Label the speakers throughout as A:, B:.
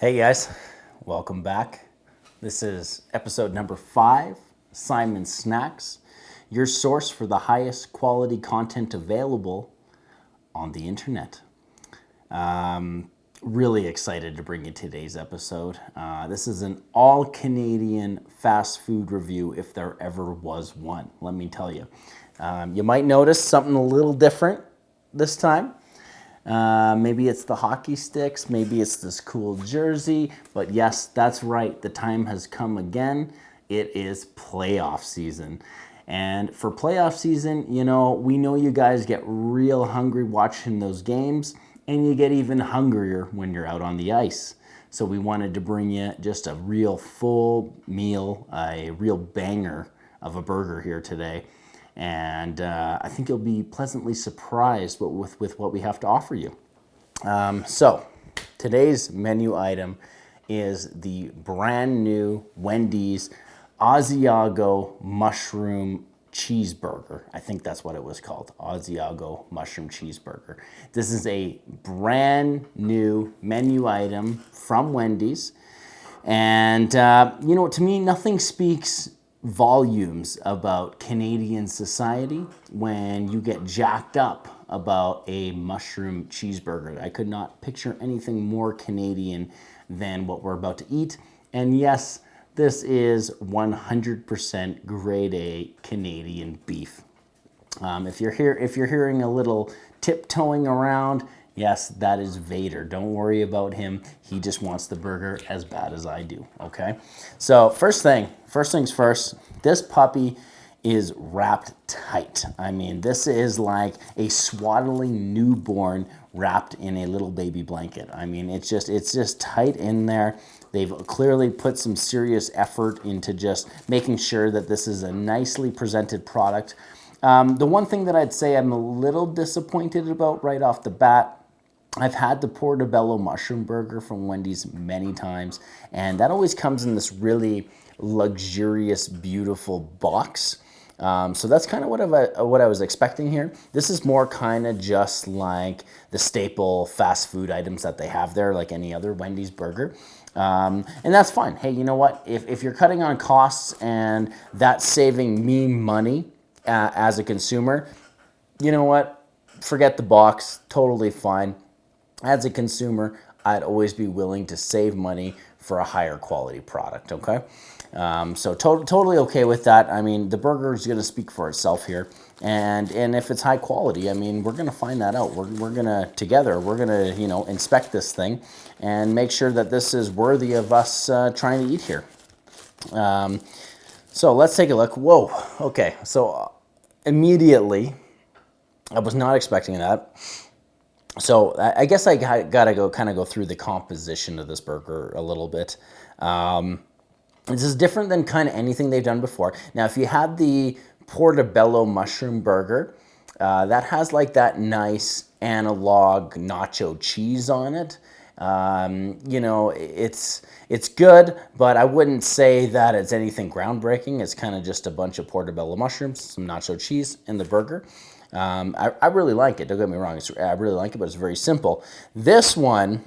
A: Hey guys, welcome back. This is episode number 5, Simon Snacks, your source for the highest quality content available on the internet. Really excited to bring you today's episode. This is an all Canadian fast food review if there ever was one, let me tell you. You might notice something a little different this time. Maybe it's the hockey sticks, maybe it's this cool jersey, but yes, that's right, the time has come again. It is playoff season. And for playoff season, we know you guys get real hungry watching those games, and you get even hungrier when you're out on the ice. So we wanted to bring you just a real full meal, a real banger of a burger here today. And I think you'll be pleasantly surprised with what we have to offer you. So today's menu item is the brand new Wendy's Asiago mushroom cheeseburger. I think that's what it was called, Asiago mushroom cheeseburger. This is a brand new menu item from Wendy's. And, to me, nothing speaks volumes about Canadian society when you get jacked up about a mushroom cheeseburger. I could not picture anything more Canadian than what we're about to eat. And yes, this is 100% grade A Canadian beef. If you're hearing a little tiptoeing around, yes, that is Vader. Don't worry about him. He just wants the burger as bad as I do, okay? So first things first, this puppy is wrapped tight. I mean, this is like a swaddling newborn wrapped in a little baby blanket. I mean, it's just tight in there. They've clearly put some serious effort into just making sure that this is a nicely presented product. The one thing that I'd say I'm a little disappointed about right off the bat, I've had the portobello mushroom burger from Wendy's many times, and that always comes in this really luxurious, beautiful box. So that's kind of what I was expecting here. This is more kind of just like the staple fast food items that they have there, like any other Wendy's burger. And that's fine. Hey, you know what? If you're cutting on costs and that's saving me money as a consumer, you know what? Forget the box. Totally fine. As a consumer, I'd always be willing to save money for a higher quality product, okay? So totally okay with that. I mean, the burger is going to speak for itself here. And if it's high quality, I mean, we're going to find that out. We're going to, inspect this thing and make sure that this is worthy of us trying to eat here. So let's take a look. Whoa, okay. So immediately, I was not expecting that. So I guess I gotta go through the composition of this burger a little bit. This is different than kind of anything they've done before. Now, if you had the portobello mushroom burger, that has like that nice analog nacho cheese on it. It's good, but I wouldn't say that it's anything groundbreaking. It's kind of just a bunch of portobello mushrooms, some nacho cheese in the burger. I really like it. Don't get me wrong. I really like it, but it's very simple. This one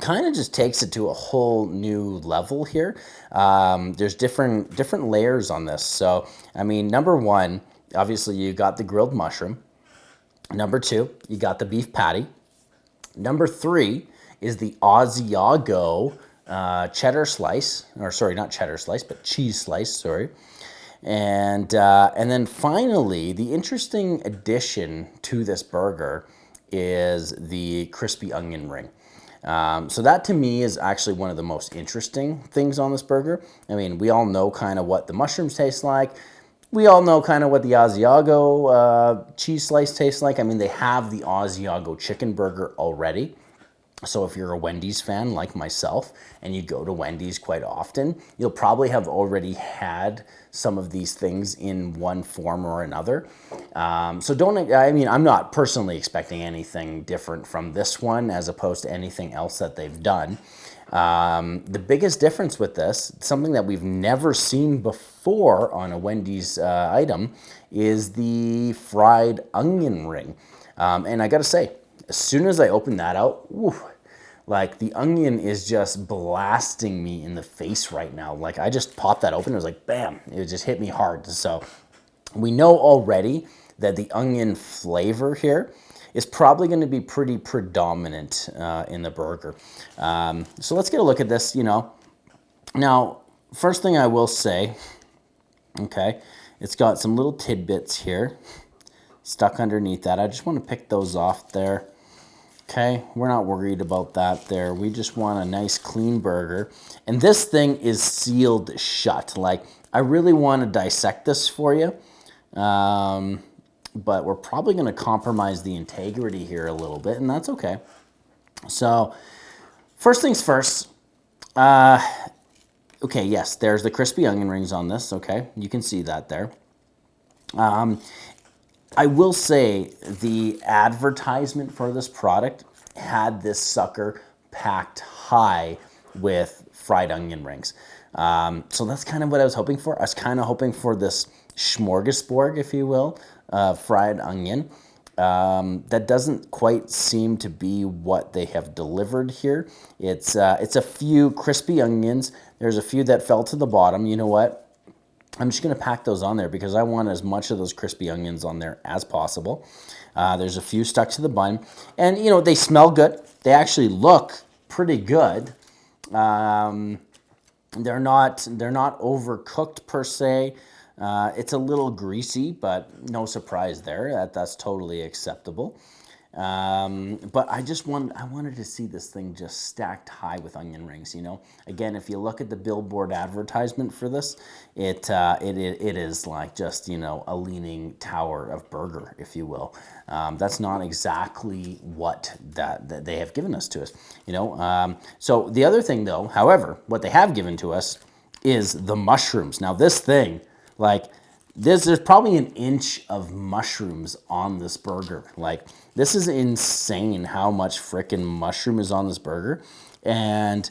A: kind of just takes it to a whole new level here. There's different layers on this. So, I mean, number one, obviously you got the grilled mushroom. Number two, you got the beef patty. Number three is the Asiago cheddar slice, or sorry, not cheddar slice, but cheese slice, sorry. And then finally, the interesting addition to this burger is the crispy onion ring. So that to me is actually one of the most interesting things on this burger. I mean, we all know kind of what the mushrooms taste like. We all know kind of what the Asiago cheese slice tastes like. I mean, they have the Asiago chicken burger already. So if you're a Wendy's fan like myself and you go to Wendy's quite often, you'll probably have already had some of these things in one form or another. I'm not personally expecting anything different from this one as opposed to anything else that they've done. The biggest difference with this, something that we've never seen before on a Wendy's item, is the fried onion ring. And I gotta say, as soon as I opened that out, Like the onion is just blasting me in the face right now. Like I just popped that open. It was like, bam, it just hit me hard. So we know already that the onion flavor here is probably going to be pretty predominant in the burger. So let's get a look at this, you know. Now, first thing I will say, okay, it's got some little tidbits here stuck underneath that. I just want to pick those off there. Okay, we're not worried about that there. We just want a nice clean burger. And this thing is sealed shut. Like, I really want to dissect this for you. But we're probably going to compromise the integrity here a little bit, and that's okay. So, first things first. Okay, yes, there's the crispy onion rings on this. Okay, you can see that there. I will say the advertisement for this product had this sucker packed high with fried onion rings. So that's kind of what I was hoping for. I was kind of hoping for this smorgasbord, if you will, fried onion. That doesn't quite seem to be what they have delivered here. It's a few crispy onions. There's a few that fell to the bottom. You know what? I'm just going to pack those on there because I want as much of those crispy onions on there as possible. There's a few stuck to the bun. And, you know, they smell good. They actually look pretty good. They're not overcooked per se. It's a little greasy, but no surprise there. That's totally acceptable. But I wanted to see this thing just stacked high with onion rings, you know. Again, if you look at the billboard advertisement for this, it is like just, you know, a leaning tower of burger, if you will. That's not exactly what that they have given us to us, you know. So the other thing though, however, what they have given to us is the mushrooms. Now this thing, like, there's probably an inch of mushrooms on this burger. Like, this is insane how much frickin' mushroom is on this burger. And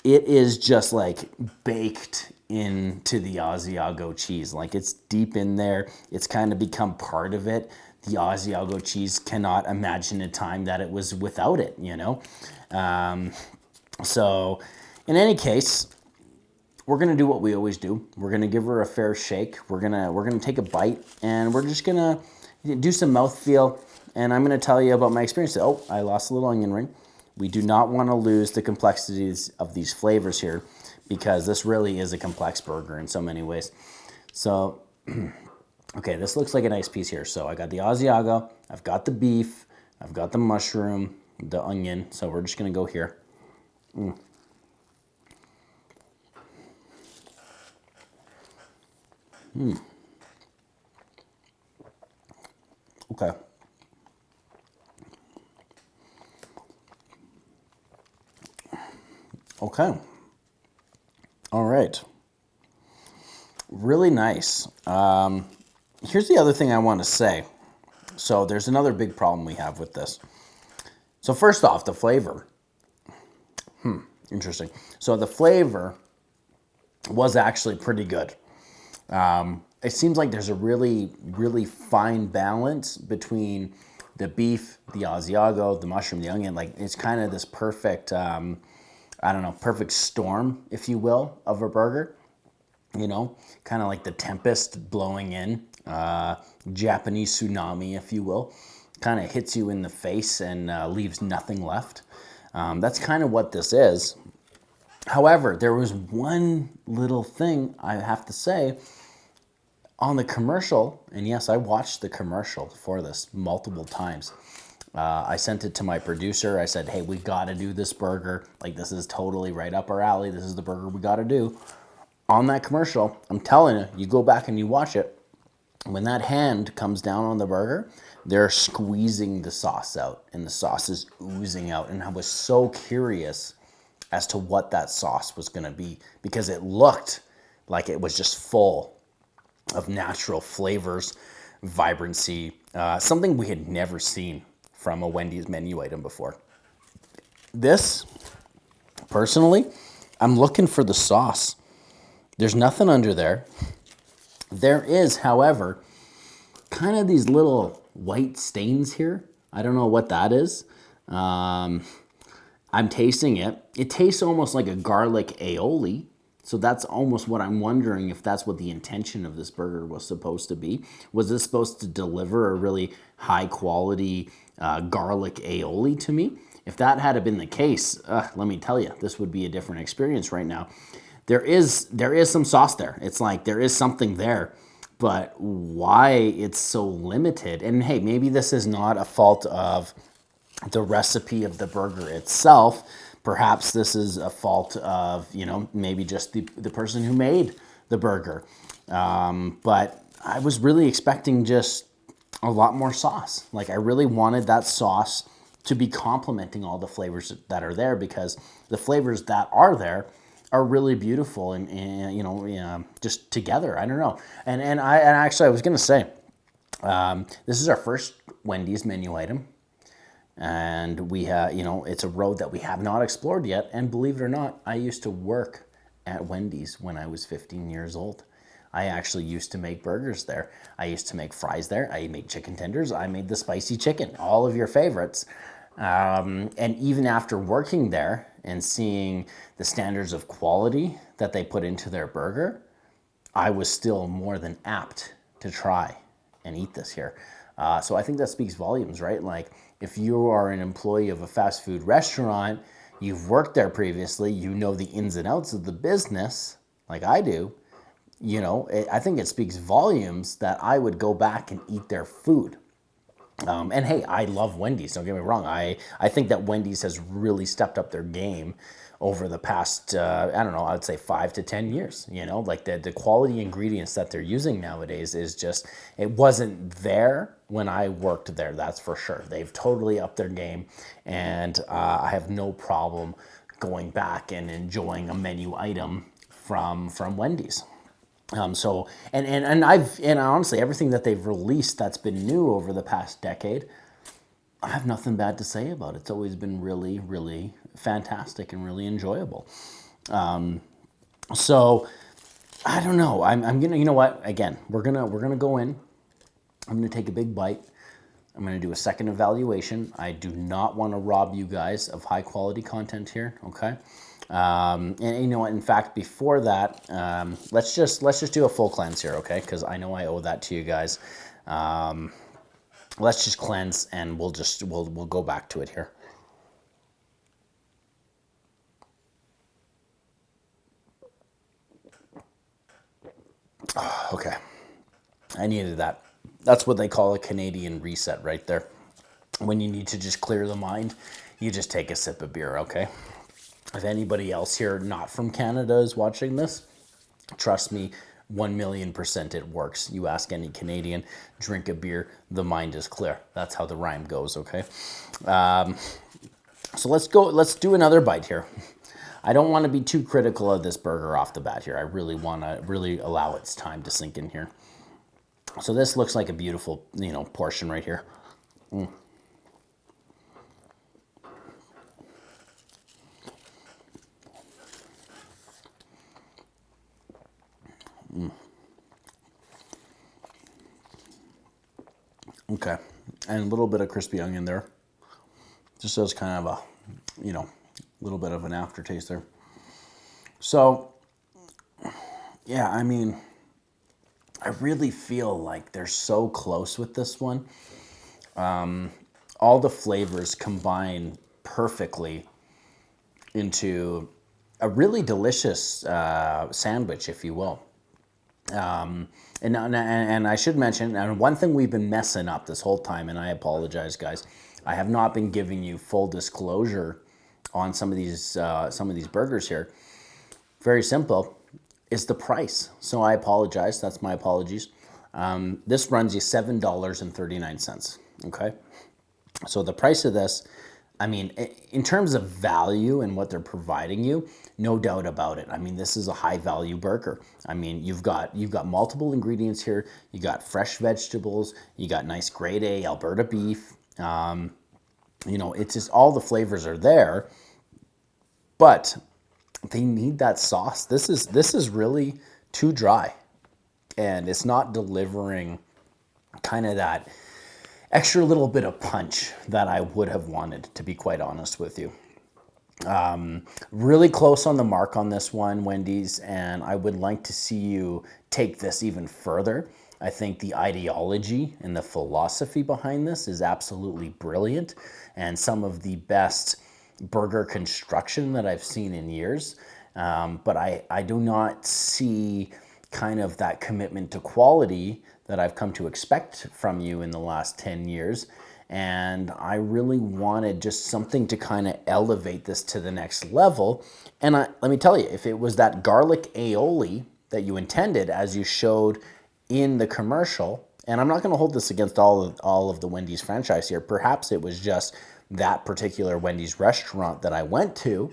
A: it is just like baked into the Asiago cheese. Like, it's deep in there. It's kind of become part of it. The Asiago cheese cannot imagine a time that it was without it, you know? So, in any case, we're gonna do what we always do. We're gonna give her a fair shake. We're gonna take a bite, and we're just gonna do some mouthfeel. And I'm gonna tell you about my experience. Oh, I lost a little onion ring. We do not want to lose the complexities of these flavors here, because this really is a complex burger in so many ways. So, okay, this looks like a nice piece here. So I got the Asiago, I've got the beef, I've got the mushroom, the onion. So we're just gonna go here. Okay. Okay. All right. Really nice. Here's the other thing I want to say. So there's another big problem we have with this. So first off, the flavor. Interesting. So the flavor was actually pretty good. It seems like there's a really, really fine balance between the beef, the Asiago, the mushroom, the onion. Like, it's kind of this perfect, I don't know, perfect storm, if you will, of a burger. You know, kind of like the tempest blowing in, Japanese tsunami, if you will. Kind of hits you in the face and leaves nothing left. That's kind of what this is. However, there was one little thing I have to say on the commercial, and yes, I watched the commercial for this multiple times. I sent it to my producer. I said, hey, we got to do this burger. Like, this is totally right up our alley. This is the burger we got to do. On that commercial, I'm telling you, you go back and you watch it. When that hand comes down on the burger, they're squeezing the sauce out, and the sauce is oozing out. And I was so curious as to what that sauce was going to be, because it looked like it was just full of natural flavors, vibrancy, something we had never seen from a Wendy's menu item before. This, personally, I'm looking for the sauce. There's nothing under there. There is, however, kind of these little white stains here. I don't know what that is. I'm tasting it. It tastes almost like a garlic aioli. So that's almost what I'm wondering if that's what the intention of this burger was supposed to be. Was this supposed to deliver a really high quality garlic aioli to me? If that had been the case, let me tell you, this would be a different experience right now. There is some sauce there. It's like there is something there, but why it's so limited? And hey, maybe this is not a fault of the recipe of the burger itself. Perhaps this is a fault of, maybe just the person who made the burger. But I was really expecting just a lot more sauce. Like I really wanted that sauce to be complementing all the flavors that are there, because the flavors that are there are really beautiful and just together. I don't know. And actually I was gonna say, this is our first Wendy's menu item. And we have, it's a road that we have not explored yet. And believe it or not, I used to work at Wendy's when I was 15 years old. I actually used to make burgers there. I used to make fries there. I made chicken tenders. I made the spicy chicken, all of your favorites. And even after working there and seeing the standards of quality that they put into their burger, I was still more than apt to try and eat this here. So I think that speaks volumes, right? Like if you are an employee of a fast food restaurant, you've worked there previously, you know the ins and outs of the business, like I do, I think it speaks volumes that I would go back and eat their food. And hey, I love Wendy's, don't get me wrong. I think that Wendy's has really stepped up their game over the past, I don't know, I would say 5 to 10 years. Like the quality ingredients that they're using nowadays is just, it wasn't there when I worked there, that's for sure. They've totally upped their game, and I have no problem going back and enjoying a menu item from Wendy's. And honestly, everything that they've released that's been new over the past decade, I have nothing bad to say about it. It's always been really, really fantastic and really enjoyable. So I don't know. I'm gonna, you know what? Again, we're gonna go in. I'm gonna take a big bite. I'm gonna do a second evaluation. I do not want to rob you guys of high quality content here. Okay. And you know what? In fact, before that, let's just do a full cleanse here, okay? Because I know I owe that to you guys. Let's just cleanse, and we'll go back to it here. Okay, I needed that. That's what they call a Canadian reset right there. When you need to just clear the mind, you just take a sip of beer, okay? If anybody else here not from Canada is watching this, trust me, 1,000,000% it works. You ask any Canadian, drink a beer, the mind is clear. That's how the rhyme goes, okay? So let's do another bite here. I don't want to be too critical of this burger off the bat here. I really want to allow its time to sink in here. So this looks like a beautiful, portion right here. Okay, and a little bit of crispy onion there. Just as kind of a, little bit of an aftertaste there. So, yeah, I mean, I really feel like they're so close with this one. All the flavors combine perfectly into a really delicious sandwich, if you will. And I should mention, and one thing we've been messing up this whole time, and I apologize, guys, I have not been giving you full disclosure on some of these burgers here. Very simple, is the price. So I apologize. That's my apologies. This runs you $7.39. Okay, so the price of this, I mean, in terms of value and what they're providing you, no doubt about it. I mean, this is a high value burger. I mean, you've got multiple ingredients here. You got fresh vegetables. You got nice grade A Alberta beef. It's just all the flavors are there, but they need that sauce. This is really too dry, and it's not delivering kind of that extra little bit of punch that I would have wanted, to be quite honest with you. Really close on the mark on this one, Wendy's, and I would like to see you take this even further. I think the ideology and the philosophy behind this is absolutely brilliant, and some of the best burger construction that I've seen in years. But I do not see kind of that commitment to quality that I've come to expect from you in the last 10 years. And I really wanted just something to kind of elevate this to the next level. And let me tell you, if it was that garlic aioli that you intended, as you showed in the commercial, and I'm not going to hold this against all of the Wendy's franchise here. Perhaps it was just that particular Wendy's restaurant that I went to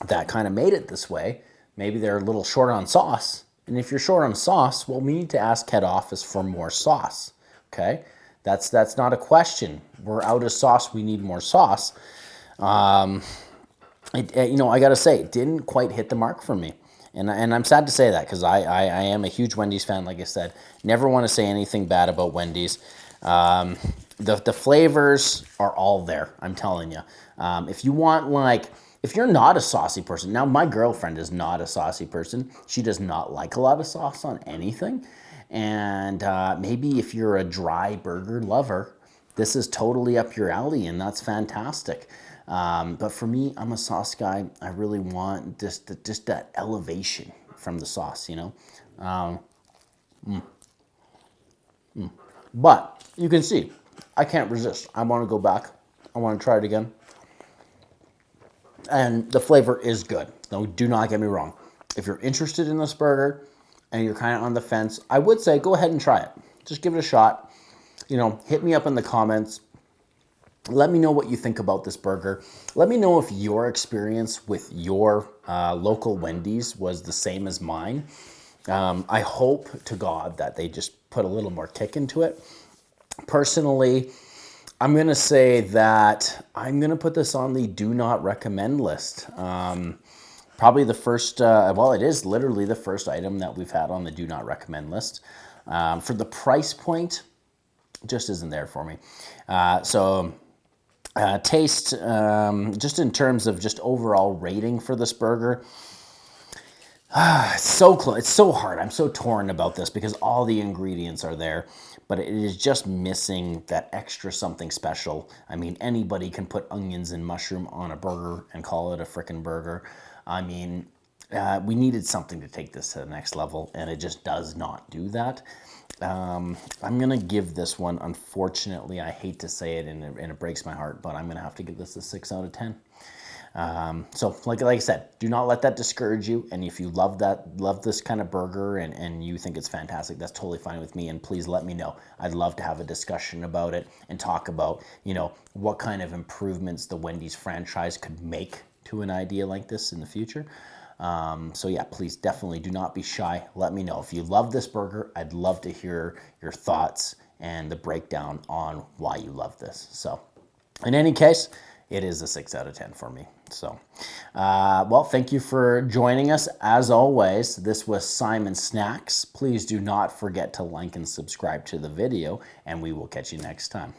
A: that kind of made it this way. Maybe they're a little short on sauce. And if you're short on sauce, well, we need to ask head office for more sauce. Okay? That's not a question. We're out of sauce. We need more sauce. I got to say, it didn't quite hit the mark for me. And I'm sad to say that because I am a huge Wendy's fan, like I said. Never want to say anything bad about Wendy's. The flavors are all there, I'm telling you. If you want, if you're not a saucy person, now my girlfriend is not a saucy person. She does not like a lot of sauce on anything. And maybe if you're a dry burger lover, this is totally up your alley, and that's fantastic. But for me, I'm a sauce guy. I really want just that elevation from the sauce, But you can see, I can't resist. I want to go back. I want to try it again. And the flavor is good. No, do not get me wrong. If you're interested in this burger and you're kind of on the fence, I would say go ahead and try it. Just give it a shot. Hit me up in the comments. Let me know what you think about this burger. Let me know if your experience with your local Wendy's was the same as mine. I hope to God that they just put a little more kick into it. Personally, I'm going to say that I'm going to put this on the do not recommend list. Probably the first, it is literally the first item that we've had on the do not recommend list. For the price point, just isn't there for me. Taste, just in terms of just overall rating for this burger, it's so close. It's so hard. I'm so torn about this because all the ingredients are there, but it is just missing that extra something special. I mean, anybody can put onions and mushroom on a burger and call it a frickin' burger. I mean, we needed something to take this to the next level, and it just does not do that. I'm going to give this one, unfortunately, I hate to say it and it breaks my heart, but I'm going to have to give this a 6 out of 10. So like I said, do not let that discourage you. And if you love this kind of burger and you think it's fantastic, that's totally fine with me. And please let me know. I'd love to have a discussion about it and talk about, what kind of improvements the Wendy's franchise could make to an idea like this in the future. So yeah, please definitely do not be shy. Let me know. If you love this burger, I'd love to hear your thoughts and the breakdown on why you love this. So in any case, it is a 6 out of 10 for me. So, thank you for joining us. As always, this was Simon Snacks. Please do not forget to like and subscribe to the video, and we will catch you next time.